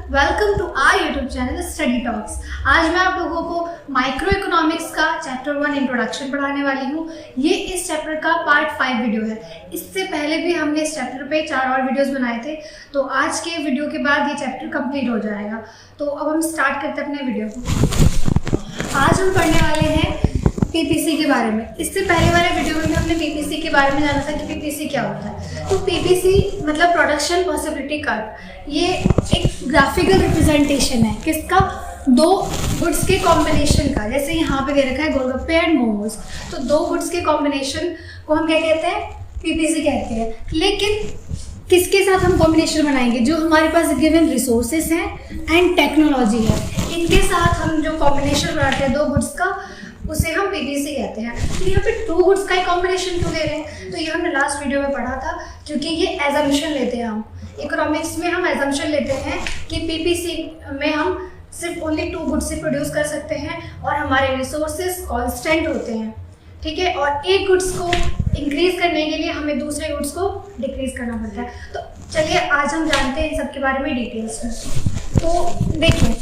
Welcome to our YouTube channel study talks. आज मैं आप लोगों को माइक्रो इकोनॉमिक्स का चैप्टर 1 इंट्रोडक्शन पढ़ाने वाली हूँ। ये इस चैप्टर का पार्ट 5 वीडियो है। इससे पहले भी हमने इस चैप्टर पे 4 और वीडियोस बनाए थे, तो आज के वीडियो के बाद ये चैप्टर कंप्लीट हो जाएगा। तो अब हम स्टार्ट करते हैं अपने वीडियो को। आज हम पढ़ने वाले हैं पीपीसी के बारे में। इससे पहले वाले वीडियो में हमने पीपीसी के बारे में जाना था कि पीपीसी क्या होता है। तो पीपीसी मतलब प्रोडक्शन पॉसिबिलिटी कर्व। ये एक ग्राफिकल रिप्रेजेंटेशन है किसका, दो गुड्स के कॉम्बिनेशन का। जैसे यहाँ पे दे रखा है गोलगप्पे एंड मोमोज, तो दो गुड्स के कॉम्बिनेशन को हम क्या कहते हैं, पीपीसी कहते हैं। लेकिन किसके साथ हम कॉम्बिनेशन बनाएंगे, जो हमारे पास गिवन रिसोर्सेज हैं एंड टेक्नोलॉजी है, इनके साथ हम जो कॉम्बिनेशन बनाते हैं दो गुड्स का, उसे हम पीपीसी कहते हैं। तो यहाँ पे टू गुड्स का ही कॉम्बिनेशन क्यों ले रहे हैं, तो ये हमने लास्ट वीडियो में पढ़ा था। क्योंकि ये एजम्पशन लेते हैं हम इकोनॉमिक्स में, हम एजम्पशन लेते हैं कि पीपीसी में हम सिर्फ ओनली टू गुड्स से प्रोड्यूस कर सकते हैं और हमारे रिसोर्सेज कांस्टेंट होते हैं, ठीक है। और एक गुड्स को इंक्रीज करने के लिए हमें दूसरे गुड्स को डिक्रीज करना पड़ता है। तो चलिए आज हम जानते हैं इन सब के बारे में डिटेल्स में। तो देखिए,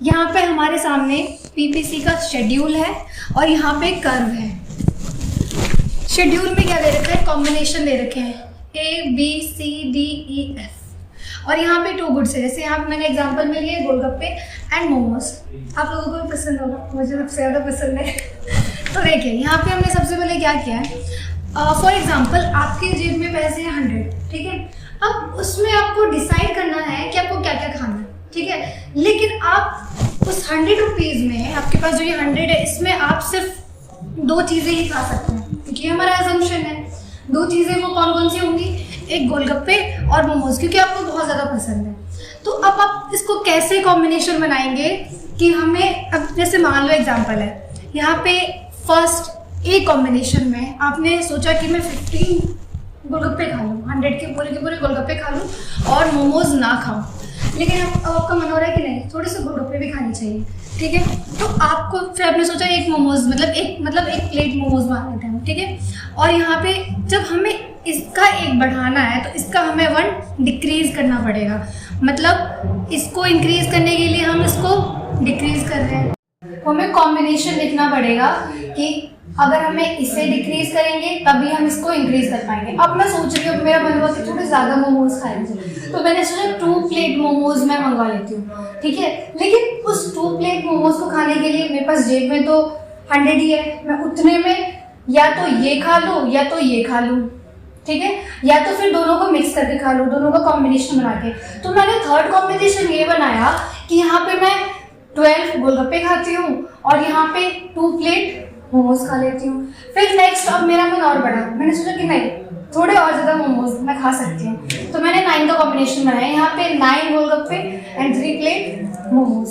यहाँ पे हमारे सामने पीपीसी का शेड्यूल है और यहाँ पे कर्व है। शेड्यूल में क्या दे रखा है, कॉम्बिनेशन दे रखे हैं ABCDEF, और यहाँ पे टू गुड्स है। जैसे यहाँ पे मैंने एग्जांपल में लिए गोलगप्पे एंड मोमोज। आप लोगों को भी पसंद होगा, मुझे सबसे ज़्यादा पसंद है। तो देखिए यहाँ पे हमने सबसे पहले क्या किया है, फॉर एग्जाम्पल आपके जेब में पैसे हैं 100, ठीक है। अब उसमें आपको डिसाइड करना है कि आपको क्या क्या खाना है, ठीक है। लेकिन आप उस 100 रुपीज़ में, आपके पास जो ये 100 है, इसमें आप सिर्फ दो चीज़ें ही खा सकते हैं, क्योंकि हमारा एजम्पशन है। दो चीज़ें वो कौन कौन सी होंगी, एक गोलगप्पे और मोमोज, क्योंकि आपको बहुत ज़्यादा पसंद है। तो अब आप इसको कैसे कॉम्बिनेशन बनाएंगे कि हमें, अब जैसे मान लो एग्जाम्पल है, यहाँ पे फर्स्ट ए कॉम्बिनेशन में आपने सोचा कि मैं 15 गोलगप्पे खा लूँ, 100 के पूरे गोलगप्पे खा लूँ और मोमोज ना खाऊँ। लेकिन अब आपका मन हो रहा है कि नहीं, थोड़े से गोलगप्पे भी खाने चाहिए, ठीक है। तो आपको फिर आपने सोचा एक मोमोज मतलब एक प्लेट मोमोज मान लेते हैं, ठीक है। और यहाँ पे जब हमें इसका एक बढ़ाना है तो इसका हमें 1 डिक्रीज करना पड़ेगा। मतलब इसको इंक्रीज करने के लिए हम इसको डिक्रीज कर रहे हैं, तो हमें कॉम्बिनेशन लिखना पड़ेगा कि अगर हमें इसे डिक्रीज करेंगे तभी हम इसको इंक्रीज कर पाएंगे। अब मैं सोच रही हूँ, मेरा मन हुआ कि थोड़े ज़्यादा मोमोज खाएंगे, तो मैंने सोचा 2 प्लेट मोमोज मैं मंगवा लेती हूँ, ठीक है। लेकिन उस 2 प्लेट मोमोज को खाने के लिए मेरे पास जेब में तो 100 ही है। मैं उतने में या तो ये खा लूँ या तो ये खा लूँ, ठीक है, या तो फिर दोनों को मिक्स करके खा लूँ, दोनों का कॉम्बिनेशन बना के। तो मैंने थर्ड कॉम्बिनेशन ये बनाया कि यहाँ पे मैं 12 गोलगप्पे खाती हूँ और यहाँ पे 2 प्लेट मोमोज खा लेती हूँ। फिर नेक्स्ट अब मेरा मन और बढ़ा, मैंने सोचा कि नहीं, थोड़े और ज़्यादा मोमोज मैं खा सकती हूँ, तो मैंने 9 का कॉम्बिनेशन बनाया। यहाँ पे 9 गोलगप्पे एंड 3 प्लेट मोमोज।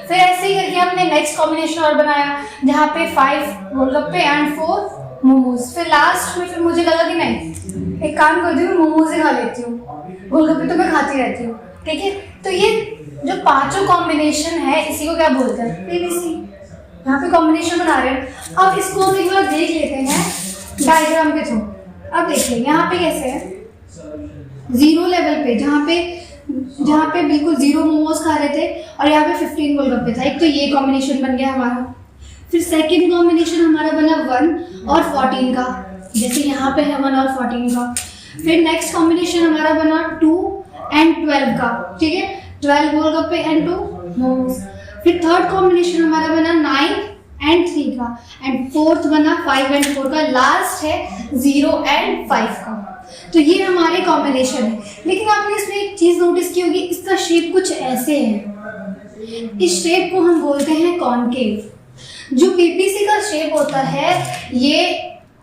फिर ऐसे ही करके हमने नेक्स्ट कॉम्बिनेशन और बनाया, जहाँ पे 5 गोलगप्पे एंड 4 मोमोज। फिर लास्ट में फिर मुझे लगा कि नहीं, एक काम करती हूँ, मोमोज ही खा लेती हूँ, गोलगप्पे तो मैं खाती रहती हूँ, ठीक है। तो ये जो पाँचों कॉम्बिनेशन है, इसी को क्या बोलते हैं, पीपीसी। यहाँ पे कॉम्बिनेशन बना रहे हैं। अब इसको हम एक बार देख लेते हैं डायग्राम के थ्रू। अब देखिए यहाँ पे कैसे है, 0 लेवल पे, जहाँ पे बिल्कुल 0 मोमोज खा रहे थे और यहाँ पे 15 गोलगप्पे था। एक तो ये कॉम्बिनेशन बन गया हमारा। फिर सेकंड कॉम्बिनेशन हमारा बना 1 और 14 का, जैसे यहाँ पे है 1 और 14 का। फिर नेक्स्ट कॉम्बिनेशन हमारा बना 2 एंड 12 का, ठीक है, 12 गोलगप्पे एंड 2 मोमोज। फिर थर्ड कॉम्बिनेशन हमारा बना 9 एंड 3 का, एंड फोर्थ बना 5 एंड 4 का। लास्ट है 0 एंड 5 का। तो ये हमारे कॉम्बिनेशन है। लेकिन आपने इसमें एक चीज़ नोटिस की होगी, इसका शेप कुछ ऐसे है। इस शेप को हम बोलते हैं कॉनकेव। जो पीपीसी का शेप होता है ये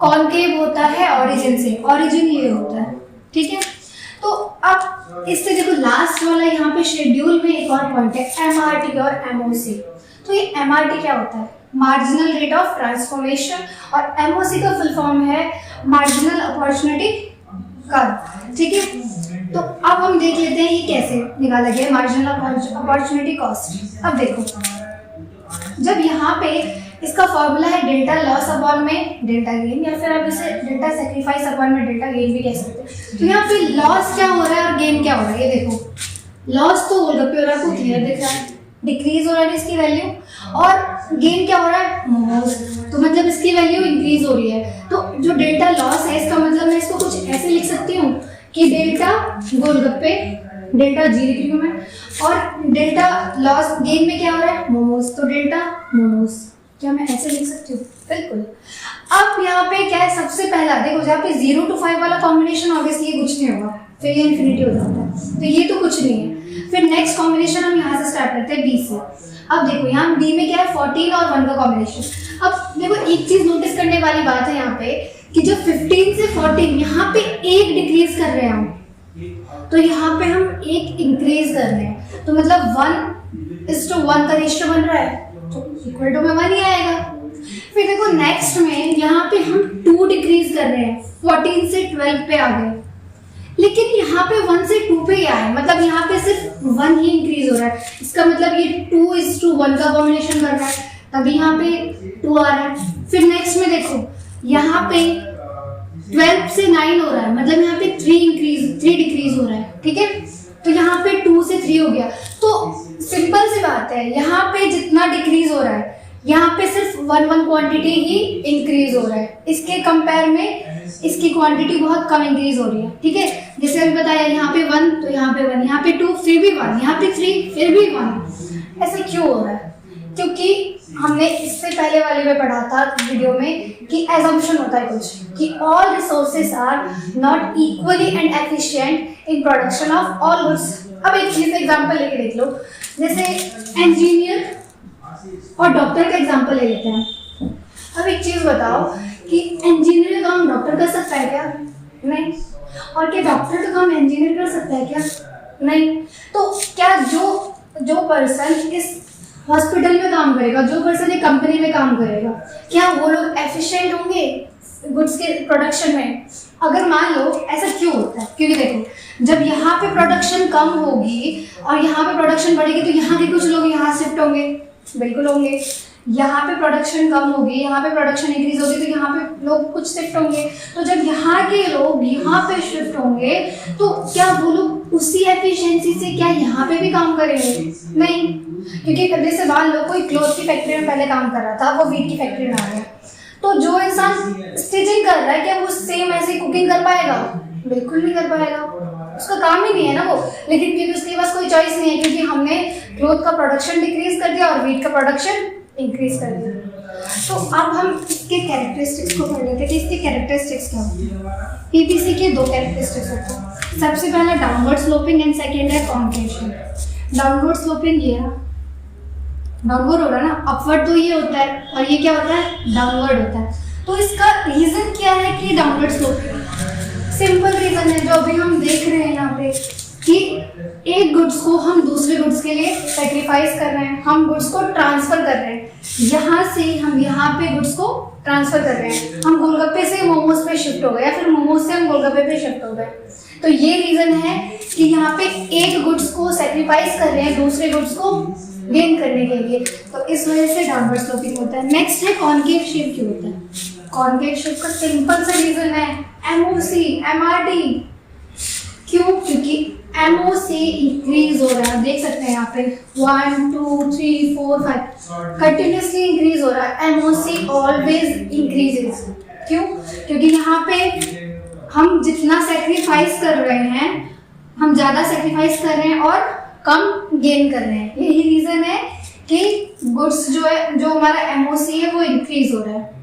कॉनकेव होता है ऑरिजिन से, ऑरिजिन ये होता है, ठीक है। तो अब इससे देखो लास्ट वाला यहाँ पे शेड्यूल में एक और पॉइंट है, एमआरटी और एमओसी। तो ये एमआरटी क्या होता है, मार्जिनल रेट ऑफ ट्रांसफॉर्मेशन, और एमओसी का फुल फॉर्म है मार्जिनल अपॉर्चुनिटी कर्व, ठीक है। तो अब हम देख लेते हैं ये कैसे निकाला गया, मार्जिनल अपॉर्चुनिटी कॉस्ट। अब देखो, जब यहाँ पे इसका फॉर्मूला है डेल्टा लॉस अपॉन में डेल्टा गेन, या फिर आप इसे डेल्टा सेक्रीफाइस अपॉन में डेल्टा गेन भी कह सकते हैं। तो यहाँ पे लॉस क्या हो रहा है और गेन क्या हो रहा है, ये देखो लॉस तो गोलगप्पे हो रहा है, आपको क्लियर दिख रहा है, डिक्रीज हो रहा है इसकी वैल्यू, और गेन क्या हो रहा है, मोमोज, तो मतलब इसकी वैल्यू इंक्रीज हो रही है। तो जो डेल्टा लॉस है इसका मतलब मैं इसको कुछ ऐसे लिख सकती हूँ कि डेल्टा गोलगप्पे, डेल्टा जी लिख रही हूँ मैं, और डेल्टा लॉस गेन में क्या हो रहा है, मोमोज, तो डेल्टा मोमोज, क्या मैं ऐसे लिख सकती हूँ? बिल्कुल। अब यहाँ पे क्या है, सबसे पहला देखो जहाँ पे 0 to 5 वाला कॉम्बिनेशन ऑब्वियसली ये कुछ नहीं होगा, फिर ये इन्फिनिटी हो जाता है, तो ये तो कुछ नहीं है। फिर नेक्स्ट कॉम्बिनेशन हम यहाँ से स्टार्ट करते हैं बी से। अब देखो यहाँ डी में क्या है, 14 और 1 का कॉम्बिनेशन। अब देखो एक चीज नोटिस करने वाली बात है यहाँ पे कि जो 15 से 14 यहाँ पे एक डिक्रीज कर रहे हैं हम, तो यहाँ पे हम एक इंक्रीज कर रहे हैं, तो मतलब 1:1 का रेशियो बन रहा है, तो इक्वल टू में 1 ही आएगा। फिर देखो नेक्स्ट में यहाँ पे हम 2 डिक्रीज कर रहे हैं, 14 से 12 पे आ गए, लेकिन यहाँ पे 1 से 2 पे क्या है, मतलब यहाँ पे सिर्फ 1 ही इंक्रीज हो रहा है, इसका मतलब ये 2:1 का कॉम्बिनेशन कर रहा है, तभी यहाँ पे 2 आ रहा है। फिर नेक्स्ट में देखो यहाँ पे 12 से 9 हो रहा है, मतलब यहाँ पे 3 डिक्रीज हो रहा है, ठीक है, तो यहाँ पे 2 से 3 हो गया। तो सिंपल सी बात है, यहाँ पे जितना डिक्रीज हो रहा है यहाँ पे सिर्फ 1 क्वांटिटी ही इंक्रीज हो रहा है, इसके कंपेयर में इसकी क्वांटिटी बहुत कम इंक्रीज हो रही है, ठीक है। जैसे अभी बताया यहाँ पे 1 तो यहाँ पे 1, यहाँ पे 2 फिर भी 1, यहाँ पे 3 फिर भी 1। ऐसे क्यों हो रहा है? क्योंकि हमने इससे पहले वाले में पढ़ा था वीडियो में कि एजम्पशन होता है कुछ कि all resources are not equally and efficient in production of all goods. अब एक चीज एग्जांपल लेके देख लो, जैसे इंजीनियर और डॉक्टर का एग्जांपल ले लेते हैं। अब एक चीज बताओ कि इंजीनियर का काम डॉक्टर कर सकता है क्या? नहीं। और क्या डॉक्टर का काम इंजीनियर कर सकता है क्या? नहीं। तो क्या जो पर्सन इस हॉस्पिटल में काम करेगा, जो पर्सन एक कंपनी में काम करेगा, क्या वो लोग एफिशिएंट होंगे गुड्स के प्रोडक्शन में? अगर मान लो ऐसा क्यों होता है, क्योंकि देखो जब यहाँ पे प्रोडक्शन कम होगी और यहाँ पे प्रोडक्शन बढ़ेगी तो यहाँ के कुछ लोग यहाँ शिफ्ट होंगे, बिल्कुल होंगे। यहाँ पे प्रोडक्शन कम होगी, यहाँ पे प्रोडक्शन इंक्रीज होगी तो यहाँ पे लोग कुछ शिफ्ट होंगे। तो जब यहाँ के लोग यहाँ पे शिफ्ट होंगे तो क्या वो लोग उसी एफिशिएंसी से क्या यहाँ पे भी काम करेंगे? नहीं, क्योंकि जैसे मान लो कोई क्लोथ की फैक्ट्री में पहले काम कर रहा था, वो वीट की फैक्ट्री में आ गया, तो जो इंसान स्टिचिंग कर रहा है क्या वो सेम ऐसे कुकिंग कर पाएगा? बिल्कुल नहीं कर पाएगा, उसका काम ही नहीं है ना वो। लेकिन क्योंकि उसके पास कोई चॉइस नहीं है, क्योंकि हमने क्लोथ का प्रोडक्शन डिक्रीज कर दिया और वीट का प्रोडक्शन इंक्रीज कर दिया। तो अब हम इसके कैरेक्टरिस्टिक्स को पढ़ लेते हैं कि इसके कैरेक्टरिस्टिक्स क्या होते हैं। पीपीसी के 2 कैरेक्टरिस्टिक्स होते हैं। सबसे पहला डाउनवर्ड स्लोपिंग एंड सेकेंड है कॉन्केव। डाउनवर्ड स्लोपिंग ये है, डाउनवर्ड हो रहा है ना, अपवर्ड तो ये होता है और ये क्या होता है, डाउनवर्ड होता है। तो इसका रीजन क्या है कि डाउनवर्ड स्लोपिंग? सिंपल रीजन है जो अभी हम देख रहे हैं यहाँ पे कि एक गुड्स को हम दूसरे गुड्स के लिए सेक्रीफाइस कर रहे हैं, हम गुड्स को ट्रांसफर कर रहे हैं, यहाँ से हम यहाँ पे गुड्स को ट्रांसफर कर रहे हैं। हम गोलगप्पे से मोमोज पे शिफ्ट हो गए या फिर मोमोज से हम गोलगप्पे पे शिफ्ट हो गए। तो ये रीजन है कि यहाँ पे एक गुड्स को सेक्रीफाइस कर रहे हैं दूसरे गुड्स को गेन करने के लिए, तो इस वजह से डाउनवर्ड स्लोपिंग होता है। नेक्स्ट है कॉनकेव शेप क्यों होता है? कॉनकेव शेप का सिंपल सा रीजन है एमओसी एमआरटी। क्यों? क्योंकि एमओसी इंक्रीज हो रहा है, देख सकते हैं यहाँ पे 1 2 3 4 5 कंटिन्यूसली इंक्रीज हो रहा है। MOC always increases. क्यों? क्योंकि यहाँ पे हम जितना सेक्रीफाइस कर रहे हैं, हम ज्यादा सेक्रीफाइस कर रहे हैं और कम गेन कर रहे हैं। यही रीजन है कि गुड्स जो है, जो हमारा एमओसी है वो इंक्रीज हो रहा है।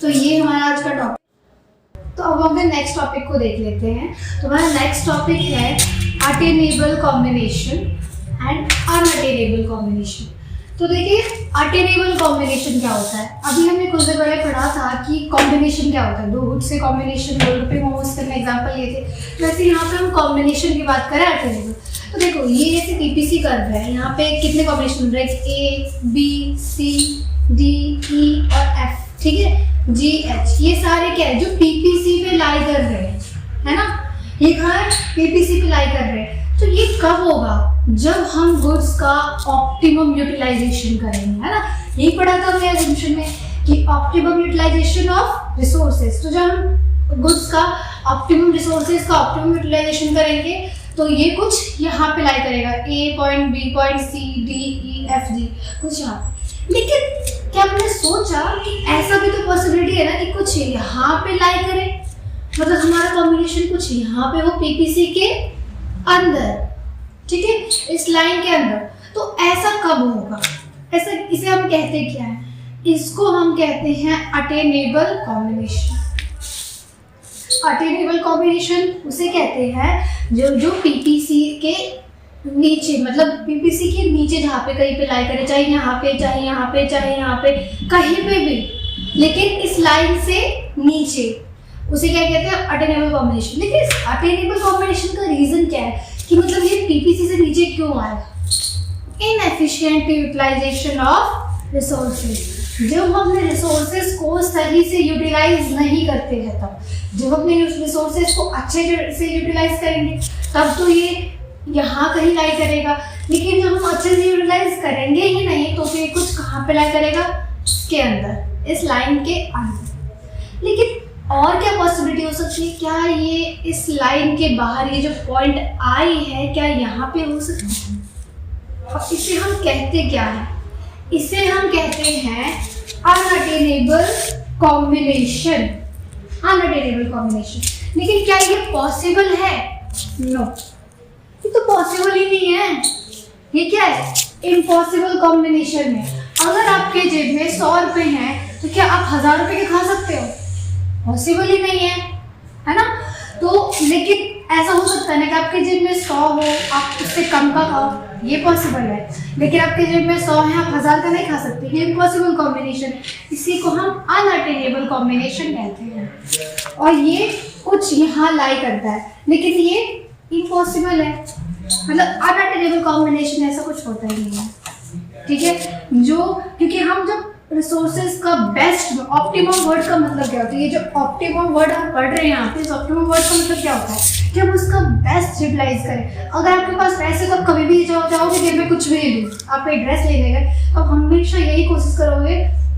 तो ये हमारा आज का टॉपिक। तो अब हम नेक्स्ट टॉपिक को देख लेते हैं। तो हमारा नेक्स्ट टॉपिक है attainable combination and unattainable combination. तो देखिए अटेनेबल कॉम्बिनेशन क्या होता है? अभी हमने कुछ देर पहले पढ़ा था कि कॉम्बिनेशन क्या होता है, 2 गुड्स से कॉम्बिनेशन, गोलगप्पे मोमोज के एग्जांपल लिए थे। वैसे यहाँ पे हम कॉम्बिनेशन की बात करें अटेनेबल, तो देखो ये जैसे पीपीसी कर्व है, यहाँ पे कितने कॉम्बिनेशन बन रहे हैं? A B C D E और एफ, ठीक है, जी एच, ये सारे क्या है जो पीपीसी पे लाई कर रहे हैं, है ना, ये कहाँ है? पीपीसी पे लाई कर रहे हैं। तो ये कब होगा? जब हम गुड्स का ऑप्टिमम यूटिलाइजेशन करेंगे, है ना। यही पढ़ा था हमने एजम्पशन में कि ऑप्टिमम यूटिलाइजेशन ऑफ रिसोर्सेज। तो जब हम गुड्स का ऑप्टिमम रिसोर्सेज का ऑप्टिमम यूटिलाइजेशन करेंगे तो ये कुछ यहाँ पे लाई करेगा, ए पॉइंट, बी पॉइंट, सी, डी, ई, एफ, जी, कुछ यहाँ पे। लेकिन क्या हमने सोचा कि ऐसा भी तो पॉसिबिलिटी है ना कि कुछ यहाँ पे लाई करे, मतलब हमारा कॉम्बिनेशन कुछ यहाँ पे हो पीपीसी के अंदर, ठीक है, इस लाइन के अंदर। तो ऐसा कब होगा? ऐसा, इसे हम कहते क्या है? इसको हम कहते हैं अटेनेबल कॉम्बिनेशन। अटेनेबल कॉम्बिनेशन उसे कहते हैं जो पीपीसी के नीचे, मतलब पीपीसी के नीचे जहाँ पे कहीं पे लाई करे, चाहे यहाँ पे, चाहे यहाँ पे, चाहे यहाँ पे, कहीं पे भी, लेकिन इस लाइन से नीचे, उसे क्या कहते हैं? Attainable combination. लेकिन इस अटेनेबल कॉम्बिनेशन का रीजन क्या है कि मतलब ये पीपीसी से नीचे क्यों आएगा? Inefficient utilization of resources. जब हम अपने रिसोर्सेज को सही से यूटिलाइज नहीं करते हैं, तब जब अपने रिसोर्सेज को अच्छे से यूटिलाइज करेंगे तब तो ये यहाँ कहीं लाई करेगा। लेकिन जब हम अच्छे से यूटिलाइज करेंगे ही नहीं तो फिर कुछ कहाँ पे लाई करेगा? इसके अंदर, इस लाइन के अंदर। लेकिन और क्या पॉसिबिलिटी हो सकती है? क्या ये इस लाइन के बाहर ये जो पॉइंट आई है, क्या यहाँ पे हो सकता है? अब इसे हम कहते क्या है? इसे हम कहते हैं अनअटेनेबल कॉम्बिनेशन। Unattainable combination. लेकिन क्या ये पॉसिबल है? नो, ये तो पॉसिबल ही नहीं है। ये क्या है? इम्पॉसिबल कॉम्बिनेशन है। अगर आपके जेब में 100 रुपए हैं तो क्या आप 1000 रुपए के खा सकते हो? पॉसिबल ही नहीं है ना? तो लेकिन ऐसा हो सकता है ना कि आपके जेब में 100 हो, आप उससे कम का खाओ, ये पॉसिबल है। लेकिन आपके जेब में 100 है, आप 1000 का नहीं खा सकते, ये इम्पॉसिबल कॉम्बिनेशन। इसी को हम अनअटेनेबल कॉम्बिनेशन कहते हैं। और ये कुछ यहाँ लाई करता है, लेकिन ये इम्पॉसिबल है, मतलब अनअटेनेबल कॉम्बिनेशन ऐसा कुछ होता ही नहीं है, ठीक है। क्योंकि हम जब रिसोर्सेज का बेस्ट, ऑप्टिमम वर्ड का मतलब क्या होता है? ये जो ऑप्टिमम वर्ड हम पढ़ रहे हैं यहाँ पे, इस ऑप्टिमम वर्ड का मतलब क्या होता है कि हम उसका बेस्ट यूटिलाइज करें। अगर आपके पास पैसे तो कभी भी जाओगे जेब में कुछ भी ले लूँ, आप एक ड्रेस लेने गए, अब हमेशा यही कोशिश करोगे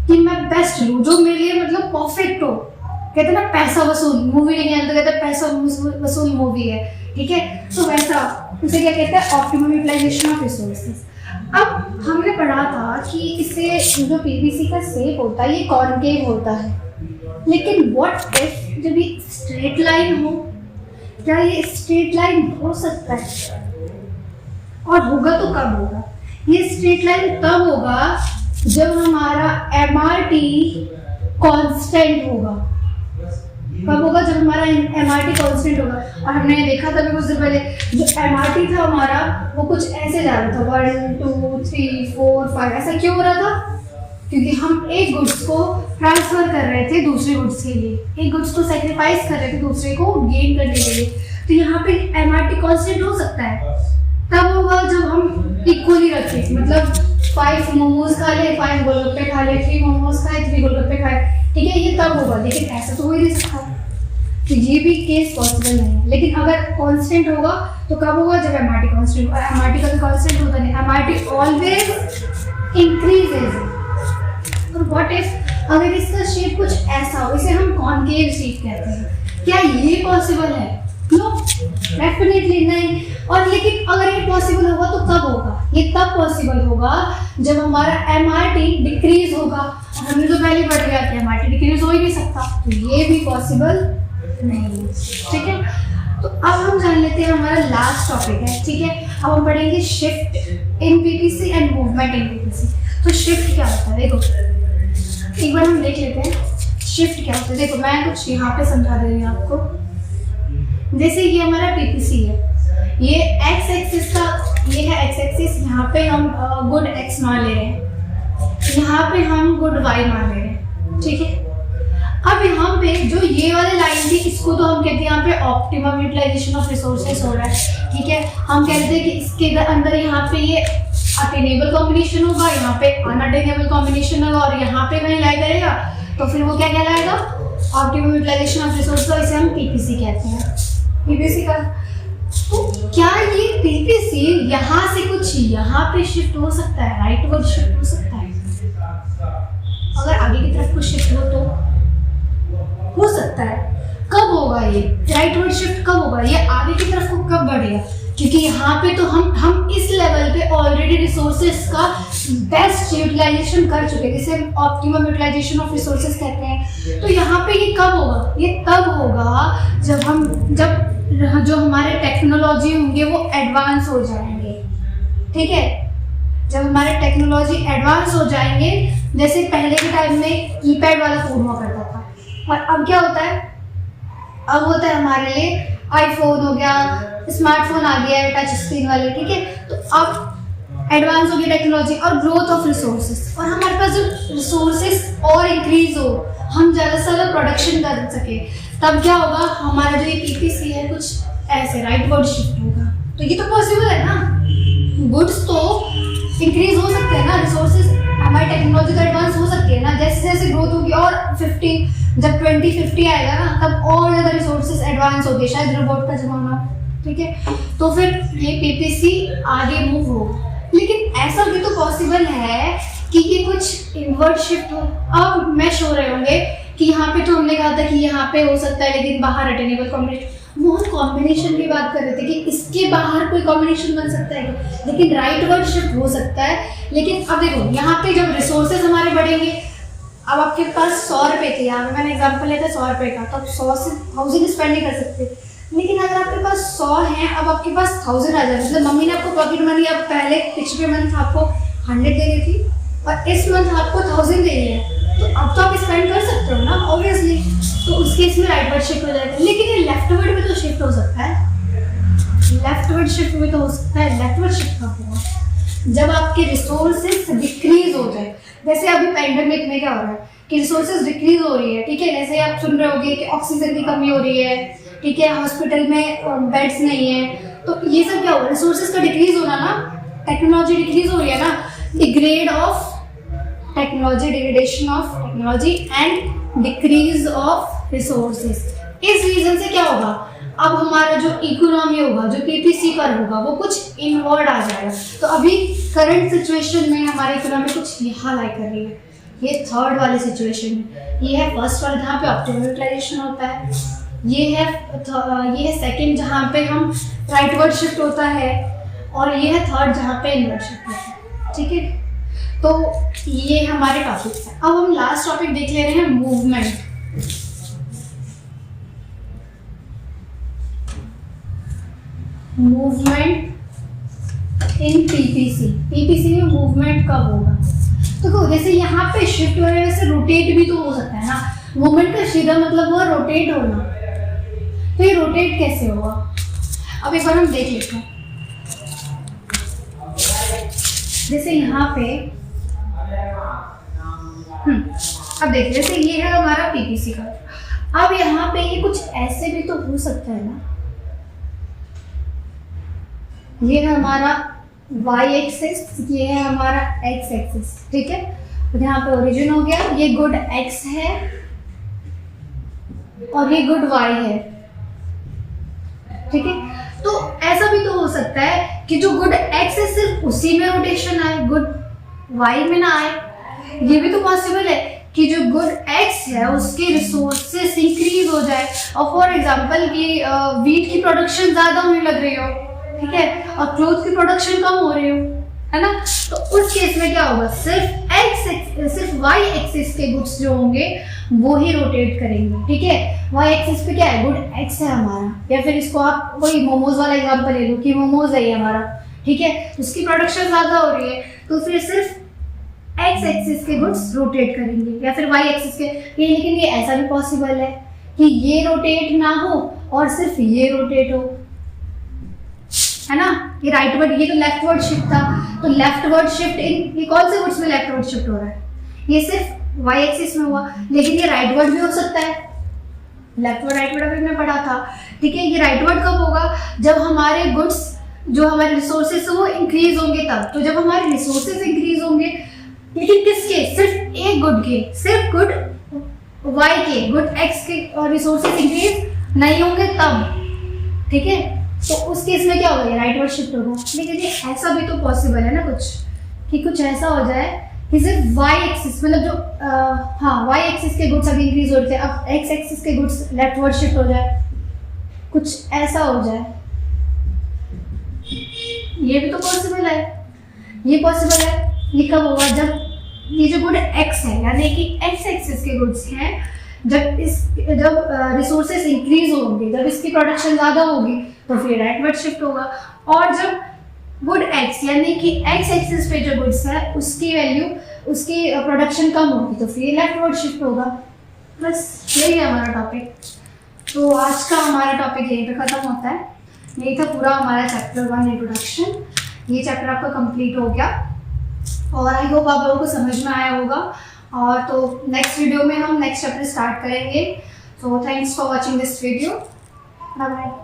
कि मैं बेस्ट लूँ, जो मेरे लिए मतलब परफेक्ट हो। कहते हैं ना पैसा वसूल, मूवी नहीं है तो कहते हैं पैसा वसूल मूवी है, ठीक है। तो वैसा उसे क्या कहते हैं? Optimum utilization of resources. अब हमने पढ़ा था कि इससे जो पीवीसी का शेप होता है ये कॉनकेव होता है, लेकिन व्हाट इफ जब ये स्ट्रेट लाइन हो? क्या ये स्ट्रेट लाइन हो सकता है? और होगा तो कब होगा? ये स्ट्रेट लाइन तब होगा जब हमारा MRT कांस्टेंट होगा। कब होगा? जब हमारा MRT कांस्टेंट होगा। और हमने देखा था कुछ देर पहले, जो MRT था हमारा वो कुछ ऐसे जा रहा था, 1 2 3 4 5। ऐसा क्यों हो रहा था? क्योंकि हम एक गुड्स को ट्रांसफर कर रहे थे दूसरे गुड्स के लिए, एक गुड्स को सेक्रीफाइस कर रहे थे दूसरे को गेन करने के लिए। तो यहाँ पे MRT कांस्टेंट हो सकता है तब होगा जब हम इक्वली रखें, मतलब 5 मोमोज खा ले, 5 गोलगप्पे खा ले, 3 मोमोज खाए, 3 गोलगप्पे खाए, ठीक है, ये तब होगा। लेकिन ऐसा तो हो ही नहीं सकता, तो ये भी केस पॉसिबल नहीं है। लेकिन अगर कांस्टेंट होगा तो कब होगा? जब MRT कांस्टेंट। और MRT का तो कांस्टेंट होता नहीं, MRT ऑलवेज इंक्रीजेज। और व्हाट इफ अगर इसका शेप कुछ ऐसा हो, इसे हम कॉनकेव शेप कहते हैं, क्या ये पॉसिबल है? नो, डेफिनेटली नहीं। और लेकिन अगर ये पॉसिबल होगा तो कब होगा? ये तब पॉसिबल होगा जब हमारा MRT डिक्रीज होगा। हमने तो पहले पढ़ लिया कि MRT डिक्रीज हो ही नहीं सकता, तो ये भी पॉसिबल नहीं, ठीक है। तो अब हम जान लेते हैं, हमारा लास्ट टॉपिक है, ठीक है। अब हम पढ़ेंगे shift in PPC and movement in PPC. तो शिफ्ट क्या होता है? देखो एक बार हम देख लेते हैं शिफ्ट क्या होता है। देखो मैं कुछ यहाँ पे समझा दे रही हूँ आपको। जैसे ये हमारा पीपीसी है, ये एक्स एक्सिस का, ये है एक्स एक्सिस, यहाँ पे हम गुड एक्स मान ले रहे हैं, यहाँ पे हम गुड वाई मान ले रहे हैं, ठीक है। अब यहाँ पे जो ये वाली लाइन थी, इसको तो हम कहते हैं यहाँ पे ऑप्टिमम यूटिलाइजेशन ऑफ रिसोर्सेज हो रहा है, ठीक है। हम कहते हैं कि इसके अंदर यहाँ पे ये अटेनेबल कॉम्बिनेशन होगा, यहाँ पे अनअटेनेबल कॉम्बिनेशन होगा, और यहाँ पे कहीं लाई करेगा तो फिर वो क्या कहलाएगा? Optimum utilization of resource. तो इसे हम पीपीसी कहते हैं, पीपीसी का। तो क्या ये पीपीसी यहाँ से कुछ यहाँ पे शिफ्ट हो सकता है? राइट वर्ड शिफ्ट हो सकता है? अगर आगे की तरफ कुछ शिफ्ट हो सकता है। कब होगा ये राइट वर्ड शिफ्ट? कब होगा ये? आगे की तरफ को कब बढ़ेगा? क्योंकि यहाँ पे तो हम इस लेवल पे ऑलरेडी रिसोर्सेज का बेस्ट यूटिलाइजेशन कर चुके हैं, जिसे हम ऑप्टिमम यूटिलाइजेशन ऑफ रिसोर्सेज कहते हैं। तो यहाँ पे ये कब होगा? ये तब होगा जब जो हमारे टेक्नोलॉजी होंगे वो एडवांस हो जाएंगे, ठीक है। जब हमारे टेक्नोलॉजी एडवांस हो जाएंगे, जैसे पहले के टाइम में कीपैड वाला फोन हुआ करता था, और अब क्या होता है? अब होता है हमारे लिए आईफोन हो गया, स्मार्टफोन आ गया है टच स्क्रीन वाले, ठीक है। तो अब एडवांस हो गई टेक्नोलॉजी और ग्रोथ ऑफ रिसोर्सेज, और हमारे पास जो रिसोर्सेज और इंक्रीज हो, हम ज़्यादा से ज़्यादा प्रोडक्शन कर सके, तब क्या होगा? हमारा जो ये पीपीसी है कुछ ऐसे राइटवर्ड शिफ्ट होगा। तो ये तो पॉसिबल है ना, गुड्स तो इंक्रीज हो सकते हैं ना, रिसोर्सेज हमारी टेक्नोलॉजी तो एडवांस हो सकती है ना, जैसे जैसे ग्रोथ होगी। और 15 जब 2050 आएगा ना, तब और ज़्यादा रिसोर्सेज एडवांस होगी, शायद रोबोट का जमाना, ठीक है। तो फिर ये पीपीसी आगे मूव हो, लेकिन ऐसा भी तो पॉसिबल है कि ये कुछ इनवर्ट शिफ्ट हो। अब मैं शो रहे होंगे कि यहाँ पे तो हमने कहा था कि यहाँ पे हो सकता है, लेकिन बाहर अटेनेबल कॉम्बिनेशन, वो हम कॉम्बिनेशन की बात कर रहे थे कि इसके बाहर कोई कॉम्बिनेशन बन सकता है, लेकिन राइट वर्ड शिफ्ट हो सकता है। लेकिन अब देखो यहाँ पे जब रिसोर्सेज हमारे बढ़ेंगे, अब आपके पास 100 रुपये थे, यहाँ पे मैंने एग्जांपल लिया था 100 रुपये का, तो आप 100 से 1000 स्पेंड नहीं कर सकते। लेकिन अगर आपके पास 100 है, अब आपके पास 1000 आ जाए, मतलब मम्मी ने आपको पॉकेट मनी अब पहले पिछले मंथ आपको 100 दे रही थी और इस मंथ आपको 1000 दे रही है, तो अब तो आप स्पेंड कर सकते हो ना ऑब्वियसली। तो उस केस में राइट वर्ड शिफ्ट हो जाएगा। लेकिन ये लेफ्ट वर्ड में तो शिफ्ट हो सकता है, लेफ्ट वर्ड शिफ्ट में तो हो सकता है। लेफ्ट वर्ड शिफ्ट कब होगा? जब आपके रिसोर्सेज डिक्रीज हो जाए। जैसे अभी पैंडेमिक में क्या हो रहा है कि रिसोर्सेज डिक्रीज हो रही है, ठीक है। जैसे आप सुन रहे होंगे कि ऑक्सीजन की कमी हो रही है, ठीक है, हॉस्पिटल में बेड्स नहीं है, तो ये सब क्या हो रहा है? रिसोर्सेज का डिक्रीज होना ना, टेक्नोलॉजी डिक्रीज हो रही है ना, degrade of technology, degradation of technology and decrease of resources. इस रीजन से क्या होगा? अब हमारा जो इकोनॉमी होगा, जो पीपीसी पर होगा, वो कुछ इनवर्ड आ जाएगा। तो अभी करंट सिचुएशन में हमारी इकोनॉमी कुछ यहाँ लाइक कर रही है, ये थर्ड वाले सिचुएशन में। ये है फर्स्ट वाला जहाँ पे ऑप्टिमल यूटिलाइजेशन होता है, ये है सेकंड जहाँ पे हम राइटवर्ड शिफ्ट होता है, और ये है थर्ड जहाँ पे इनवर्ड शिफ्ट होता है, ठीक है। तो ये हमारे टॉपिक्स हैं। अब हम लास्ट टॉपिक देख ले रहे हैं, movement. Movement in PPC. PPC में मूवमेंट कब होगा? तो जैसे यहाँ पे शिफ्ट हो रहा है, वैसे रोटेट भी तो हो सकता है ना। मूवमेंट का सीधा मतलब हुआ रोटेट होना, तो ये रोटेट कैसे होगा? अब एक बार हम देख लेते हैं। जैसे यहाँ पे अब देखिए, जैसे ये है हमारा पीपीसी का। अब यहाँ पे ये कुछ ऐसे भी तो हो सकता है ना, ये है हमारा y एक्सिस, ये है हमारा x एक्सिस, ठीक है। तो यहाँ पे ओरिजिन हो गया, ये गुड x है और ये गुड y है, ठीक है। तो ऐसा भी तो हो सकता है कि जो गुड x है सिर्फ उसी में रोटेशन आए, गुड y में ना आए। ये भी तो पॉसिबल है कि जो गुड x है उसके रिसोर्सेस इंक्रीज हो जाए, और फॉर एग्जांपल कि वीट की प्रोडक्शन ज्यादा होने लग रही हो, ठीक है, और क्लोथ की प्रोडक्शन कम हो रही हो, है ना। तो उस केस में क्या होगा? सिर्फ y एक्सिस के गुड्स जो होंगे वो ही रोटेट करेंगे, ठीक है। y एक्सिस पे क्या है? गुड x है हमारा, या फिर इसको आप वही मोमोज वाला एग्जांपल ले लो कि मोमोज है ये हमारा, ठीक है, उसकी प्रोडक्शन ज्यादा हो रही है, तो फिर सिर्फ x एक्सिस के गुड्स रोटेट करेंगे, या फिर y एक्सिस के। ये लेकिन ये ऐसा भी पॉसिबल है कि ये रोटेट ना हो और सिर्फ ये रोटेट हो, है ना। ये राइट वर्ड, ये तो लेफ्ट वर्ड शिफ्ट था, तो लेफ्ट वर्ड शिफ्ट इन ये कौन से वर्ड्स में लेफ्ट वर्ड शिफ्ट हो रहा है? ये सिर्फ y एक्सिस में हुआ, लेकिन ये राइट वर्ड भी हो सकता है। लेफ्ट वर्ड राइट वर्ड अभी मैं पढ़ा था, ठीक है। ये राइट वर्ड कब होगा? जब हमारे गुड्स, जो हमारे रिसोर्सेज वो इंक्रीज होंगे तब। तो जब हमारे रिसोर्सेज इंक्रीज होंगे, लेकिन किसके? सिर्फ एक गुड के, सिर्फ गुड y के, गुड x के और रिसोर्सेज इंक्रीज नहीं होंगे तब, ठीक है। तो उस केस में क्या होगा? राइट वर्ड शिफ्ट होगा। लेकिन ये ऐसा भी तो पॉसिबल है ना कुछ, कि कुछ ऐसा हो जाए कि सिर्फ y एक्सिस, मतलब जो y एक्सिस के गुड्स अभी इंक्रीज हो रहे थे, अब x एक्सिस के गुड्स लेफ्ट वर्ड शिफ्ट हो जाए, कुछ ऐसा हो जाए, ये भी तो पॉसिबल है, ये पॉसिबल है। ये कब होगा? जब ये जो गुड एक्स है यानी कि एक्स एक्सिस के गुड्स हैं, जब रिसोर्सेज इंक्रीज होंगे, जब इसकी प्रोडक्शन ज़्यादा होगी तो फिर राइटवर्ड शिफ्ट होगा। और जब गुड एक्स यानी कि एक्स एक्सिस पे जो गुड्स है उसकी वैल्यू, उसकी प्रोडक्शन कम होगी तो फिर लेफ्टवर्ड शिफ्ट होगा। बस यही है हमारा टॉपिक। तो आज का हमारा टॉपिक यहीं पे ख़त्म होता है। यही था पूरा हमारा चैप्टर 1 इंट्रोडक्शन। ये चैप्टर आपका कंप्लीट हो गया और आई होप आप लोगों को समझ में आया होगा। और तो नेक्स्ट वीडियो में हम नेक्स्ट चैप्टर स्टार्ट करेंगे। So thanks for watching this video. Bye bye.